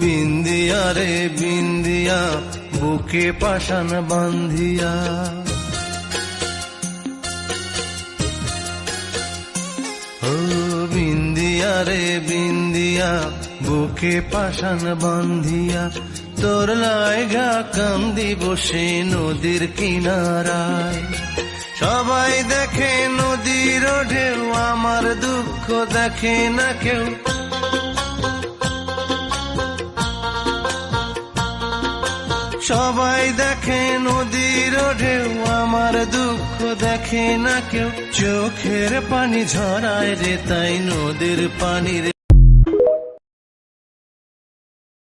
বিন্দিয়া রে বিন্দিয়া বুকে পাশান বান্ধিয়া, ও বিন্দিয়া রে বিন্দিয়া বুকে পাশান বান্ধিয়া, তোর লাইগা কান্দি বসে নদীর কিনারায়। সবাই দেখে নদীর ঢেউ, আমার দুঃখ দেখে না কেউ। সবাই দেখে নদীর ঢেউ, আমার দুঃখ দেখে না কেউ। চোখের পানি ঝরায় রে তাই নদীর পানির